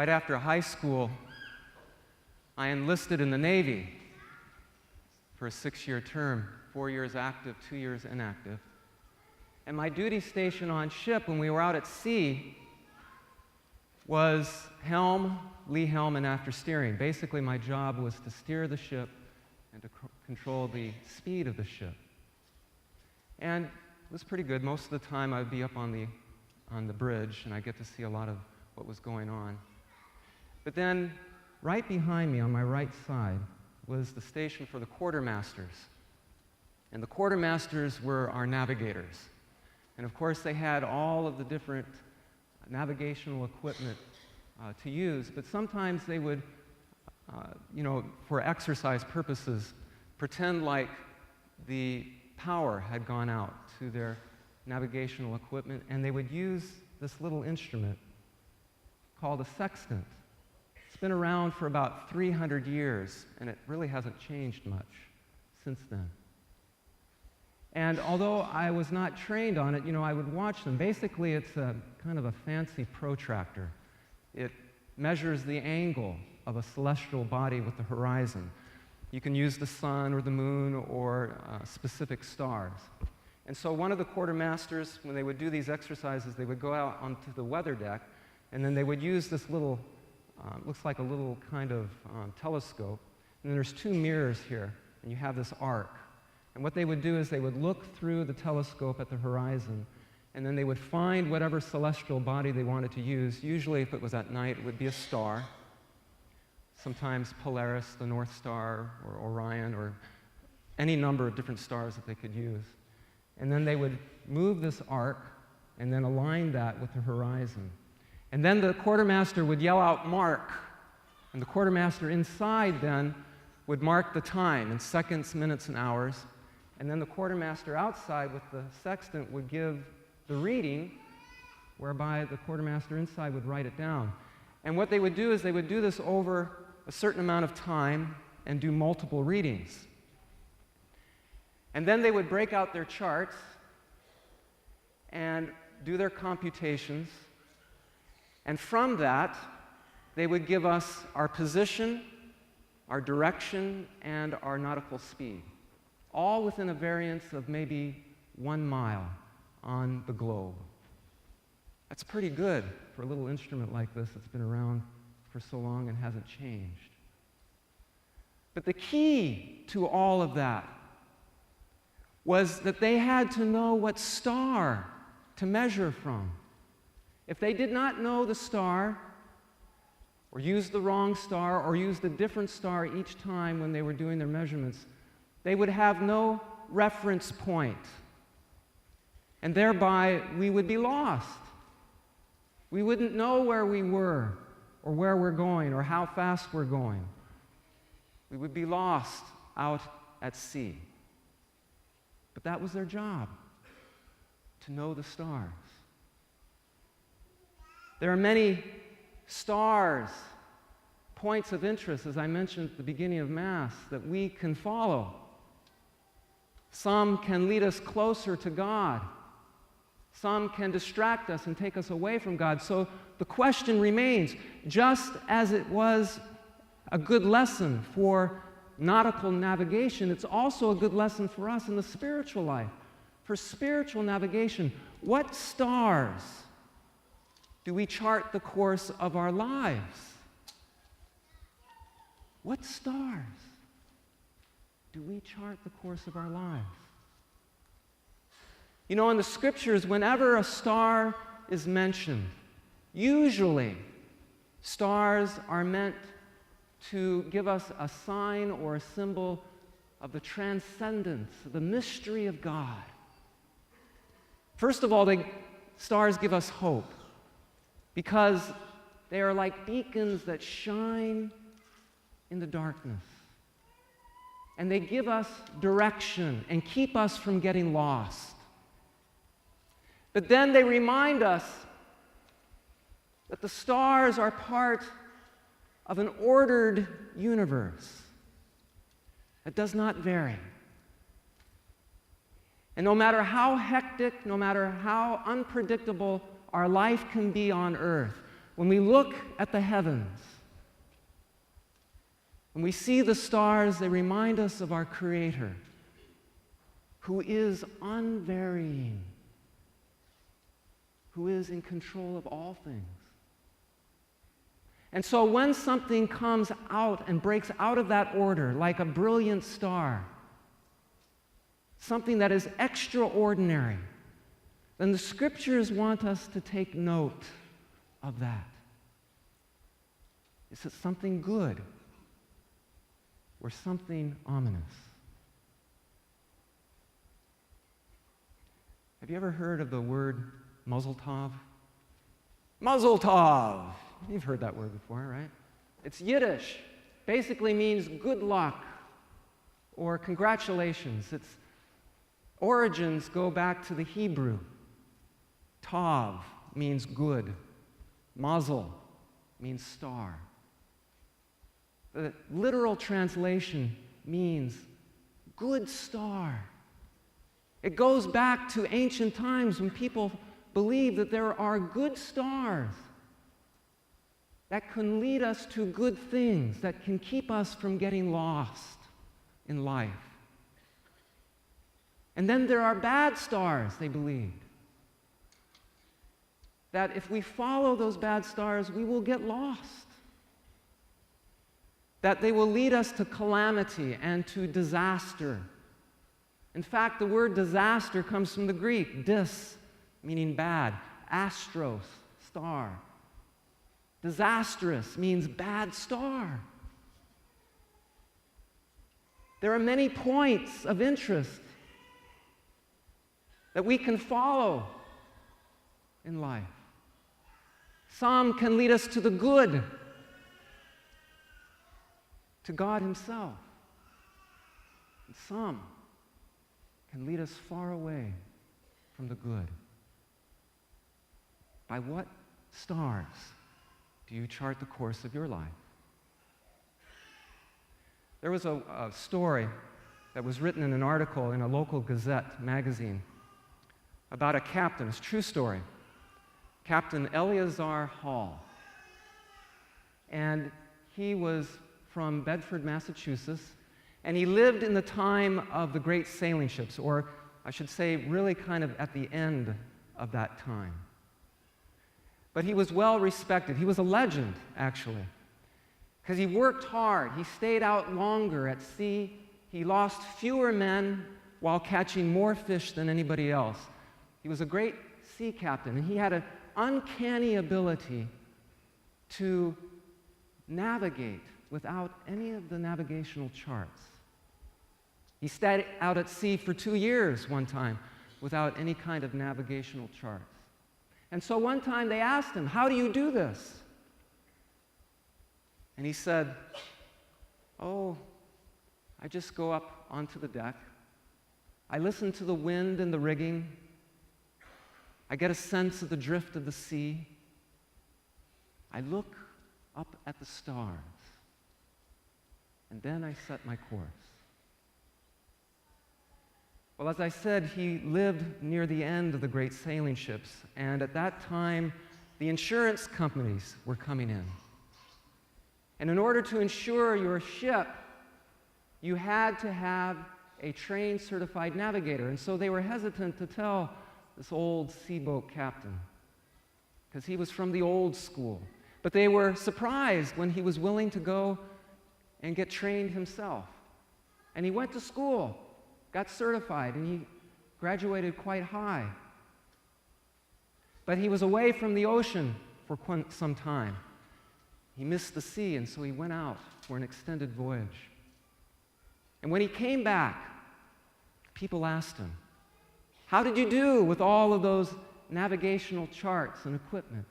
right after high school, I enlisted in the Navy for a 6-year term, 4 years active, 2 years inactive. And my duty station on ship when we were out at sea was helm, lee helm, and after steering. Basically, my job was to steer the ship and to control the speed of the ship. And it was pretty good. Most of the time, I would be up on the bridge, and I'd get to see a lot of what was going on. But then, right behind me on my right side was the station for the quartermasters. And the quartermasters were our navigators. And of course, they had all of the different navigational equipment to use, but sometimes they would, for exercise purposes, pretend like the power had gone out to their navigational equipment, and they would use this little instrument called a sextant. It's been around for about 300 years, and it really hasn't changed much since then. And although I was not trained on it, I would watch them. Basically, it's a kind of a fancy protractor. It measures the angle of a celestial body with the horizon. You can use the sun or the moon or specific stars. And so one of the quartermasters, when they would do these exercises, they would go out onto the weather deck, and then they would use this little, looks like a little kind of telescope. And then there's 2 mirrors here, and you have this arc. And what they would do is they would look through the telescope at the horizon, and then they would find whatever celestial body they wanted to use. Usually, if it was at night, it would be a star. Sometimes Polaris, the North Star, or Orion, or any number of different stars that they could use. And then they would move this arc and then align that with the horizon. And then the quartermaster would yell out, "Mark!" And the quartermaster inside then would mark the time in seconds, minutes, and hours. And then the quartermaster outside with the sextant would give the reading, whereby the quartermaster inside would write it down. And what they would do is they would do this over a certain amount of time and do multiple readings. And then they would break out their charts and do their computations. And from that, they would give us our position, our direction, and our nautical speed, all within a variance of maybe 1 mile on the globe. That's pretty good for a little instrument like this that's been around for so long and hasn't changed. But the key to all of that was that they had to know what star to measure from. If they did not know the star, or used the wrong star, or used a different star each time when they were doing their measurements, they would have no reference point. And thereby, we would be lost. We wouldn't know where we were, or where we're going, or how fast we're going. We would be lost out at sea. But that was their job, to know the stars. There are many stars, points of interest, as I mentioned at the beginning of Mass, that we can follow. Some can lead us closer to God. Some can distract us and take us away from God. So the question remains, just as it was a good lesson for nautical navigation, it's also a good lesson for us in the spiritual life. For spiritual navigation, what stars do we chart the course of our lives? What stars do we chart the course of our lives? In the Scriptures, whenever a star is mentioned, usually stars are meant to give us a sign or a symbol of the transcendence, the mystery of God. First of all, the stars give us hope because they are like beacons that shine in the darkness. And they give us direction and keep us from getting lost. But then they remind us that the stars are part of an ordered universe that does not vary. And no matter how hectic, no matter how unpredictable our life can be on earth, when we look at the heavens, when we see the stars, they remind us of our Creator, who is unvarying, who is in control of all things. And so when something comes out and breaks out of that order, like a brilliant star, something that is extraordinary, then the Scriptures want us to take note of that. Is it something good or something ominous? Have you ever heard of the word Mazel Tov? Mazel Tov! You've heard that word before, right? It's Yiddish. Basically means good luck or congratulations. Its origins go back to the Hebrew. Tov means good. Mazel means star. The literal translation means good star. It goes back to ancient times when people believed that there are good stars that can lead us to good things, that can keep us from getting lost in life. And then there are bad stars, they believed, that if we follow those bad stars, we will get lost, that they will lead us to calamity and to disaster. In fact, the word disaster comes from the Greek, dis, meaning bad, astros, star. Disastrous means bad star. There are many points of interest that we can follow in life. Some can lead us to the good, to God Himself. And some can lead us far away from the good. By what stars do you chart the course of your life? There was a story that was written in an article in a local Gazette magazine about a captain, it's a true story, Captain Eleazar Hall. And he was from Bedford, Massachusetts, and he lived in the time of the great sailing ships, or I should say really kind of at the end of that time. But he was well respected. He was a legend, actually, because he worked hard. He stayed out longer at sea. He lost fewer men while catching more fish than anybody else. He was a great sea captain, and he had an uncanny ability to navigate without any of the navigational charts. He stayed out at sea for 2 years one time without any kind of navigational charts. And so one time they asked him, "How do you do this?" And he said, "Oh, I just go up onto the deck. I listen to the wind and the rigging. I get a sense of the drift of the sea. I look up at the stars. And then I set my course." Well, as I said, he lived near the end of the great sailing ships, and at that time, the insurance companies were coming in. And in order to insure your ship, you had to have a trained, certified navigator. And so they were hesitant to tell this old seaboat captain, because he was from the old school. But they were surprised when he was willing to go and get trained himself. And he went to school, got certified, and he graduated quite high. But he was away from the ocean for some time. He missed the sea, and so he went out for an extended voyage. And when he came back, people asked him, "How did you do with all of those navigational charts and equipment?"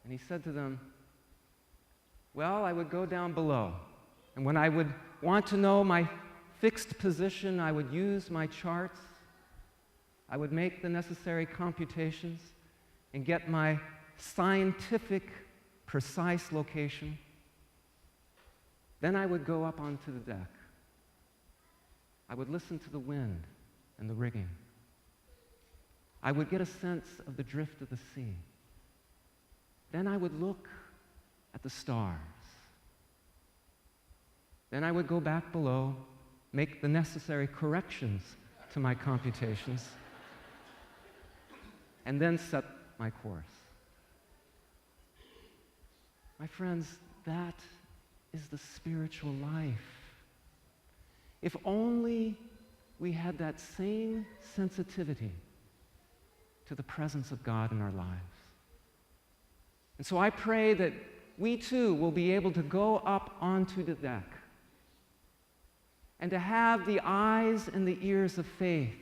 And he said to them, "Well, I would go down below, and when I would want to know my fixed position, I would use my charts. I would make the necessary computations and get my scientific, precise location. Then I would go up onto the deck. I would listen to the wind and the rigging. I would get a sense of the drift of the sea. Then I would look at the stars. Then I would go back below, make the necessary corrections to my computations, and then set my course. My friends, that is the spiritual life. If only we had that same sensitivity to the presence of God in our lives. And so I pray that we too will be able to go up onto the deck and to have the eyes and the ears of faith,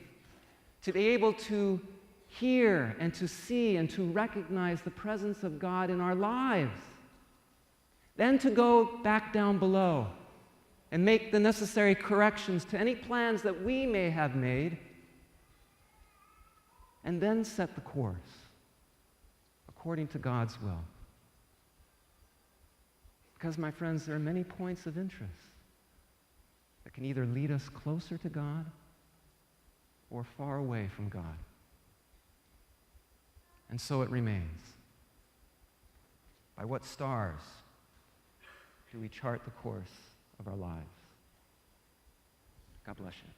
to be able to hear and to see and to recognize the presence of God in our lives. Then to go back down below and make the necessary corrections to any plans that we may have made, and then set the course according to God's will. Because, my friends, there are many points of interest that can either lead us closer to God or far away from God. And so it remains. By what stars do we chart the course of our lives? God bless you.